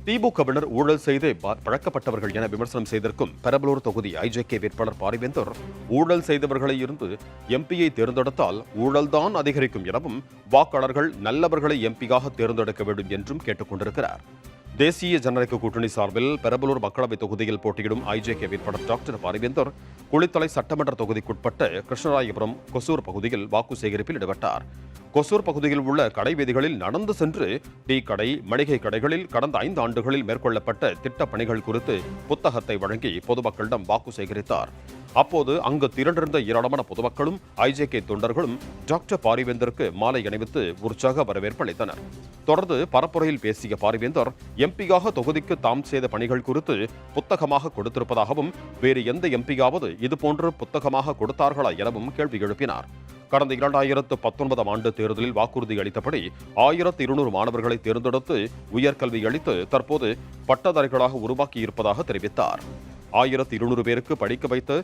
திமுகவினர் ஊழல் செய்து பழக்கப்பட்டவர்கள் என விமர்சனம் செய்திருக்கும் பெரம்பலூர் தொகுதி ஐஜேகே வேட்பாளர் பாரிவேந்தர் ஊழல் செய்தவர்களை இருந்து எம்பியை தேர்ந்தெடுத்தால் ஊழல்தான் அதிகரிக்கும் எனவும் வாக்காளர்கள் நல்லவர்களை எம்பியாக தேர்ந்தெடுக்க வேண்டும் என்றும் கேட்டுக் கொண்டிருக்கிறார். தேசிய ஜனநாயக கூட்டணி சார்பில் பெரம்பலூர் மக்களவை தொகுதியில் போட்டியிடும் ஐஜேகே வேட்பாளர் டாக்டர் பாரிவேந்தர் குளித்தலை சட்டமன்ற தொகுதிக்குட்பட்ட கிருஷ்ணராயபுரம் கொசூர் பகுதியில் வாக்கு சேகரிப்பில் ஈடுபட்டார். கொசூர் பகுதியில் உள்ள கடை வீதிகளில் நடந்து சென்று டீ கடை, மளிகை கடைகளில் கடந்த 5 ஆண்டுகளில் மேற்கொள்ளப்பட்ட திட்ட பணிகள் குறித்து புத்தகத்தை வழங்கி பொதுமக்களிடம் வாக்கு சேகரித்தார். அப்போது அங்கு திரண்டிருந்த ஏராளமான பொதுமக்களும் ஐஜேகே தொண்டர்களும் டாக்டர் பாரிவேந்தருக்கு மாலை அணிவித்து உற்சாக வரவேற்பு அளித்தனர். தொடர்ந்து பரப்புரையில் பேசிய பாரிவேந்தர் எம்பியாக தொகுதிக்கு தாம் செய்த பணிகள் குறித்து புத்தகமாக கொடுத்திருப்பதாகவும் வேறு எந்த எம்பியாவது இதுபோன்று புத்தகமாக கொடுத்தார்களா எனவும் கேள்வி எழுப்பினார். கடந்த 2019 ஆண்டு தேர்தலில் வாக்குறுதி அளித்தபடி 1200 மாணவர்களை தேர்ந்தெடுத்து உயர்கல்வி அளித்து தற்போது பட்டதாரிகளாக உருவாக்கியிருப்பதாக தெரிவித்தார். 1200 பேருக்கு படிக்க வைத்து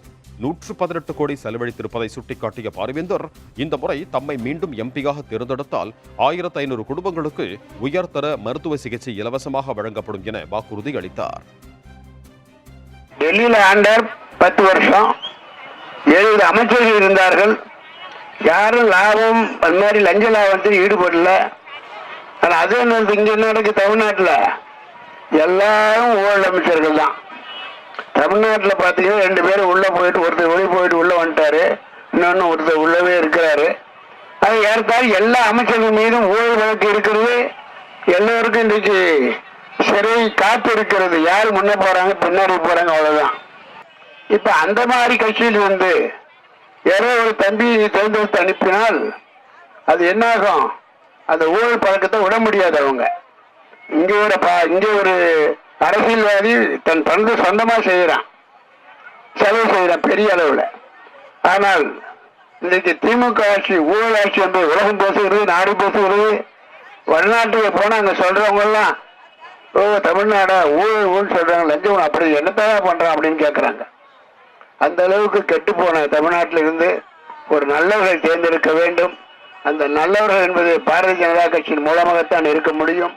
118 கோடி செலவழித்திருப்பதை சுட்டிக்காட்டிய பாரிவேந்தர் இந்த முறை தம்மை மீண்டும் எம்பியாக தேர்ந்தெடுத்தால் 1500 குடும்பங்களுக்கு உயர்தர மருத்துவ சிகிச்சை இலவசமாக வழங்கப்படும் என வாக்குறுதி அளித்தார். டெல்லியில் ஆண்டார் 10 வருஷம் 7 அமைச்சர்கள் இருந்தார்கள். யாரும் லாபம் அந்த மாதிரி லஞ்ச லாபத்தில் ஈடுபடல. ஆனால் அது இங்க நடக்கு தமிழ்நாட்டில் எல்லாரும் ஊழல் அமைச்சர்கள் தான். தமிழ்நாட்டில் பார்த்தீங்கன்னா 2 பேரும் உள்ள போயிட்டு ஒருத்தர் வெளியே போயிட்டு உள்ள வந்துட்டாரு, இன்னொன்னு ஒருத்தர் உள்ளவே இருக்கிறாரு. அது ஏற்காடு எல்லா அமைச்சர்கள் மீதும் ஊழல் வழக்கு இருக்கிறது. எல்லோருக்கும் இன்றைக்கு சிறை காத்து இருக்கிறது. யார் முன்னே போறாங்க பின்னாடி போறாங்க, அவ்வளவுதான். இப்ப அந்த மாதிரி கட்சியில் வந்து யாரோ ஒரு தம்பி தேர்ந்தெடுத்து அனுப்பினால் அது என்னாகும்? அந்த ஊழல் பழக்கத்தை விட முடியாது. அவங்க இங்கே ஒரு அரசியல்வாதி தன் பணத்தை சொந்தமா செய்யறான், செலவு செய்யறான் பெரிய அளவுல. ஆனால் இன்றைக்கு திமுக ஆட்சி ஊழல் ஆட்சி என்று உலகம் பேசுகிறது, நாடு பேசுகிறது. வெளிநாட்டுக்கு போனா அங்க சொல்றவங்க எல்லாம் தமிழ்நாடா ஊழல் ஊழல் சொல்றாங்க, லஞ்சம் அப்படி என்னத்தான் பண்றான் அப்படின்னு கேட்கறாங்க. அந்த அளவுக்கு கெட்டு போன தமிழ்நாட்டில் இருந்து ஒரு நல்லவர்களை தேர்ந்தெடுக்க வேண்டும். அந்த நல்லவர்கள் என்பது பாரதிய ஜனதா கட்சியின் மூலமாகத்தான் இருக்க முடியும்.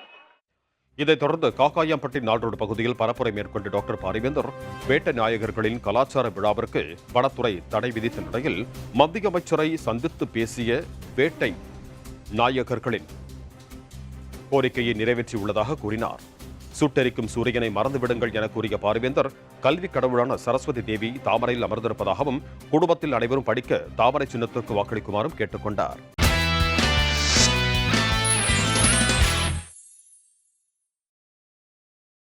இதைத் தொடர்ந்து காக்காயம்பட்டி நாளோடு பகுதியில் பரப்புரை மேற்கொண்ட டாக்டர் பாரிவேந்தர் வேட்டை நாயகர்களின் கலாச்சார விழாவிற்கு வனத்துறை தடை விதித்த நிலையில் மத்திய அமைச்சரை சந்தித்து பேசிய வேட்டை நாயகர்களின் கோரிக்கையை நிறைவேற்றியுள்ளதாக கூறினார். சுட்டெரிக்கும் சூரியனை மறந்துவிடுங்கள் என கூறிய பாரிவேந்தர் கல்வி கடவுளான சரஸ்வதி தேவி தாமரையில் அமர்ந்திருப்பதாகவும் குடும்பத்தில் அனைவரும் படிக்க தாமரை சின்னத்திற்கு வாக்களிக்குமாறும் கேட்டுக் கொண்டார்.